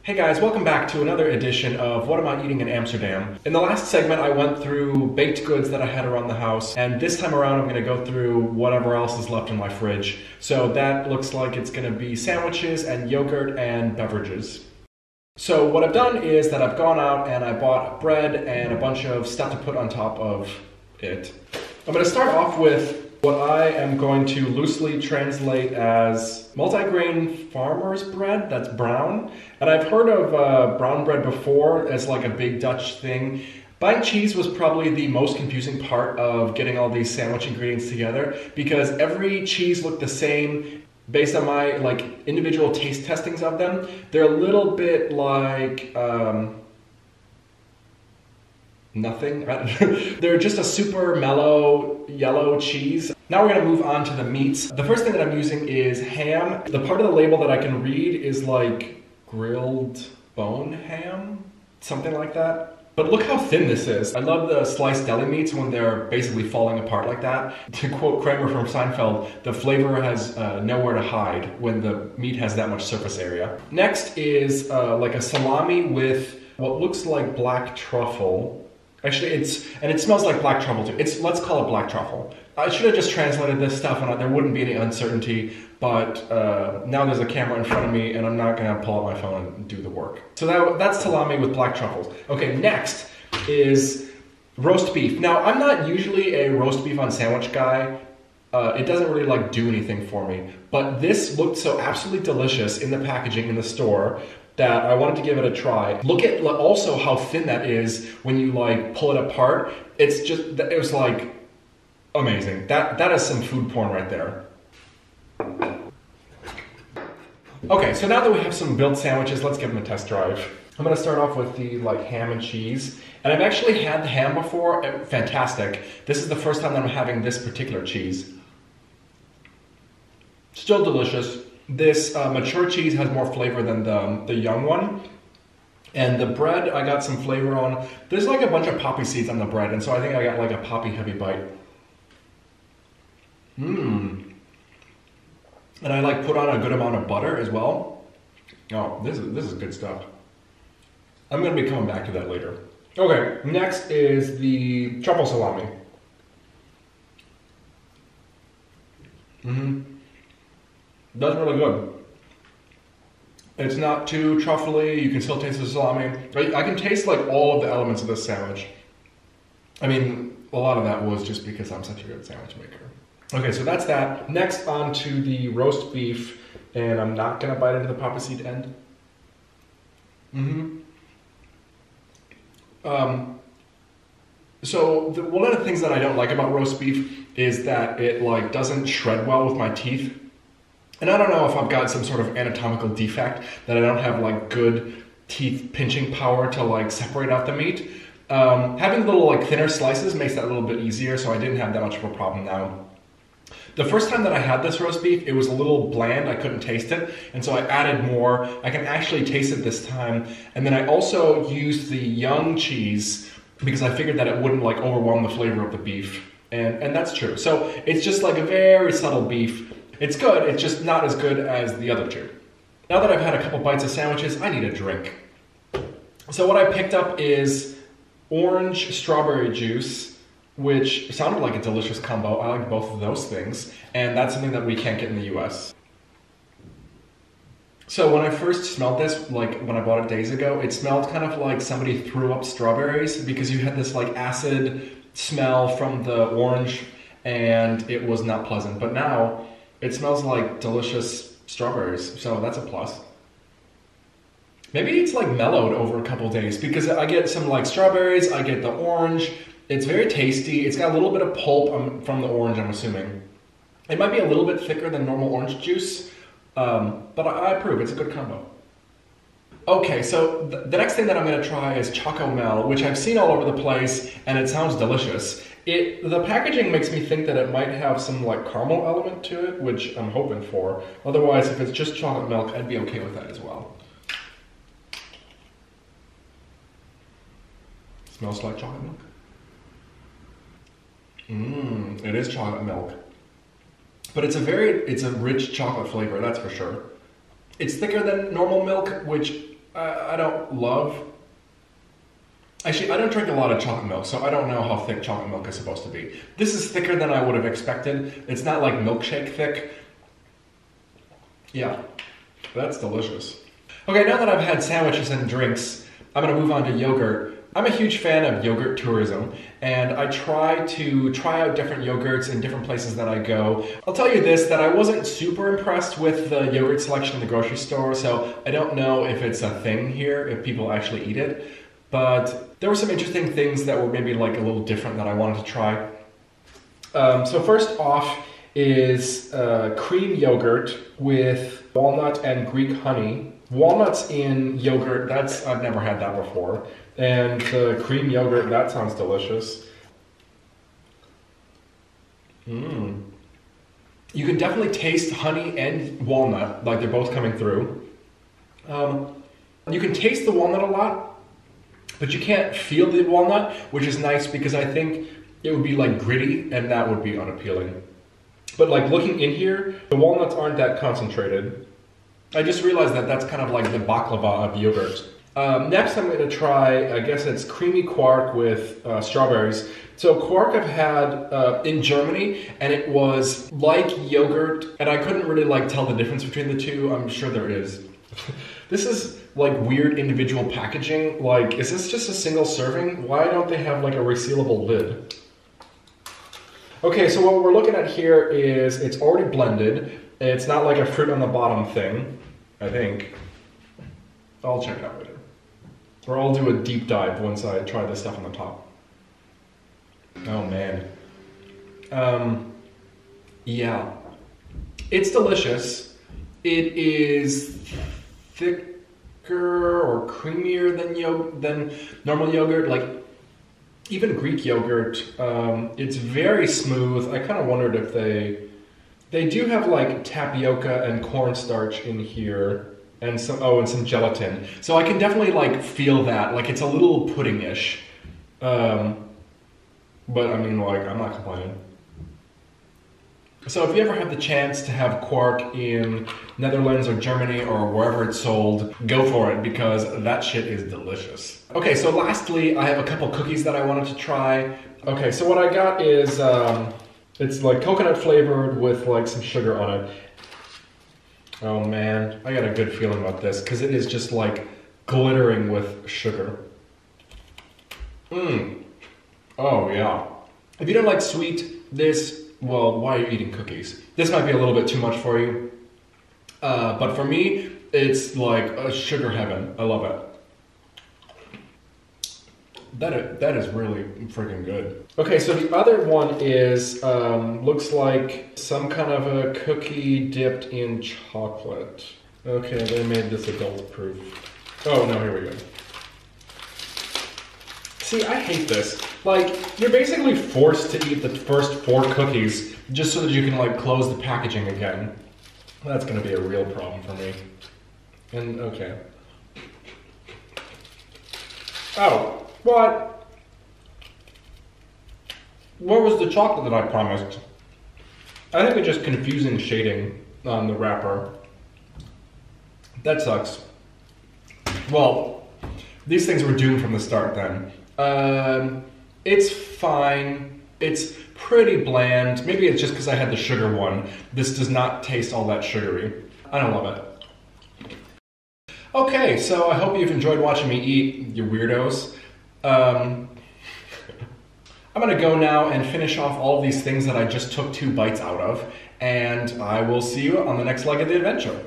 Hey guys, welcome back to another edition of What Am I Eating in Amsterdam? In the last segment I went through baked goods that I had around the house, and this time around I'm going to go through whatever else is left in my fridge. So that looks like it's going to be sandwiches and yogurt and beverages. So what I've done is that I've gone out and I bought bread and a bunch of stuff to put on top of it. I'm going to start off with what I am going to loosely translate as multigrain farmer's bread that's brown. And I've heard of brown bread before as like a big Dutch thing. Buying cheese was probably the most confusing part of getting all these sandwich ingredients together because every cheese looked the same based on my individual taste testings of them. They're a little bit like nothing. They're just a super mellow yellow cheese. Now we're gonna move on to the meats. The first thing that I'm using is ham. The part of the label that I can read is like grilled bone ham, something like that. But look how thin this is. I love the sliced deli meats when they're basically falling apart like that. To quote Kramer from Seinfeld, the flavor has nowhere to hide when the meat has that much surface area. Next is like a salami with what looks like black truffle. Actually, it smells like black truffle too. Let's call it black truffle. I should have just translated this stuff and there wouldn't be any uncertainty, but now there's a camera in front of me and I'm not gonna pull out my phone and do the work. So that's salami with black truffles. Okay, next is roast beef. Now, I'm not usually a roast beef on sandwich guy. It doesn't really do anything for me, but this looked so absolutely delicious in the packaging in the store that I wanted to give it a try. Look at also how thin that is when you pull it apart. It was amazing. That is some food porn right there. Okay, so now that we have some built sandwiches, let's give them a test drive. I'm gonna start off with the ham and cheese. And I've actually had the ham before, fantastic. This is the first time that I'm having this particular cheese. Still delicious. This mature cheese has more flavor than the young one. And the bread, I got some flavor on. There's a bunch of poppy seeds on the bread, and so I think I got a poppy heavy bite. And I put on a good amount of butter as well. Oh, this is good stuff. I'm gonna be coming back to that later. Okay, next is the truffle salami. That's really good. It's not too truffly. You can still taste the salami. I can taste all of the elements of this sandwich. I mean, a lot of that was just because I'm such a good sandwich maker. Okay, so that's that. Next, on to the roast beef, and I'm not gonna bite into the poppy seed end. So one of the things that I don't like about roast beef is that it doesn't shred well with my teeth. And I don't know if I've got some sort of anatomical defect that I don't have good teeth pinching power to separate out the meat. Having little thinner slices makes that a little bit easier, so I didn't have that much of a problem now. The first time that I had this roast beef, it was a little bland, I couldn't taste it, and so I added more. I can actually taste it this time. And then I also used the young cheese because I figured that it wouldn't overwhelm the flavor of the beef. And that's true. So it's just a very subtle beef. It's good, it's just not as good as the other two. Now that I've had a couple bites of sandwiches, I need a drink. So what I picked up is orange strawberry juice, which sounded like a delicious combo. I like both of those things, and that's something that we can't get in the US. So when I first smelled this, when I bought it days ago, it smelled kind of like somebody threw up strawberries because you had this acid smell from the orange, and it was not pleasant. But now, it smells like delicious strawberries, so that's a plus. Maybe it's mellowed over a couple days because I get some strawberries, I get the orange. It's very tasty. It's got a little bit of pulp from the orange, I'm assuming. It might be a little bit thicker than normal orange juice, but I approve. It's a good combo. Okay, so the next thing that I'm going to try is Choco Mel, which I've seen all over the place, and it sounds delicious. The packaging makes me think that it might have some caramel element to it, which I'm hoping for. Otherwise, if it's just chocolate milk, I'd be okay with that as well. Smells like chocolate milk. It is chocolate milk. But it's a rich chocolate flavor, that's for sure. It's thicker than normal milk, which I don't love... Actually, I don't drink a lot of chocolate milk, so I don't know how thick chocolate milk is supposed to be. This is thicker than I would have expected. It's not like milkshake thick. Yeah, that's delicious. Okay, now that I've had sandwiches and drinks, I'm gonna move on to yogurt. I'm a huge fan of yogurt tourism, and I try out different yogurts in different places that I go. I'll tell you this, that I wasn't super impressed with the yogurt selection in the grocery store, so I don't know if it's a thing here, if people actually eat it. But there were some interesting things that were maybe like a little different that I wanted to try. So first off is cream yogurt with walnut and Greek honey. Walnuts in yogurt, I've never had that before. And the cream yogurt, that sounds delicious. You can definitely taste honey and walnut, like they're both coming through. You can taste the walnut a lot, but you can't feel the walnut, which is nice because I think it would be like gritty and that would be unappealing. But like looking in here, the walnuts aren't that concentrated. I just realized that that's kind of like the baklava of yogurt. Next I'm going to try, I guess it's creamy quark with strawberries. So quark I've had in Germany, and it was like yogurt, and I couldn't really like tell the difference between the two. I'm sure there is. This is like weird individual packaging. Like, is this just a single serving? Why don't they have like a resealable lid? Okay, so what we're looking at here is it's already blended. It's not like a fruit on the bottom thing, I think. I'll check it out later. Or I'll do a deep dive once I try this stuff on the top. Oh man. Yeah. It's delicious. It is thicker or creamier than normal yogurt. Like, even Greek yogurt, it's very smooth. I kind of wondered if they do have like tapioca and cornstarch in here. And some gelatin. So I can definitely like feel that, like it's a little pudding-ish. But I mean, like, I'm not complaining. So if you ever have the chance to have quark in Netherlands or Germany or wherever it's sold, go for it because that shit is delicious. Okay, so lastly, I have a couple cookies that I wanted to try. Okay, so what I got is, it's like coconut flavored with like some sugar on it. Oh man, I got a good feeling about this because it is just like glittering with sugar. Oh yeah. If you don't like sweet, well, why are you eating cookies? This might be a little bit too much for you. But for me, it's like a sugar heaven. I love it. That is really freaking good. Okay, so the other one is, looks like some kind of a cookie dipped in chocolate. Okay, they made this adult proof. Oh no, here we go. See, I hate this. Like, you're basically forced to eat the first 4 cookies just so that you can like close the packaging again. That's gonna be a real problem for me. And, okay. Oh. What? Where was the chocolate that I promised? I think it's just confusing shading on the wrapper. That sucks. Well, these things were doomed from the start then. It's fine. It's pretty bland. Maybe it's just because I had the sugar one. This does not taste all that sugary. I don't love it. Okay, so I hope you've enjoyed watching me eat, you weirdos. I'm gonna go now and finish off all of these things that I just took 2 bites out of, and I will see you on the next leg of the adventure.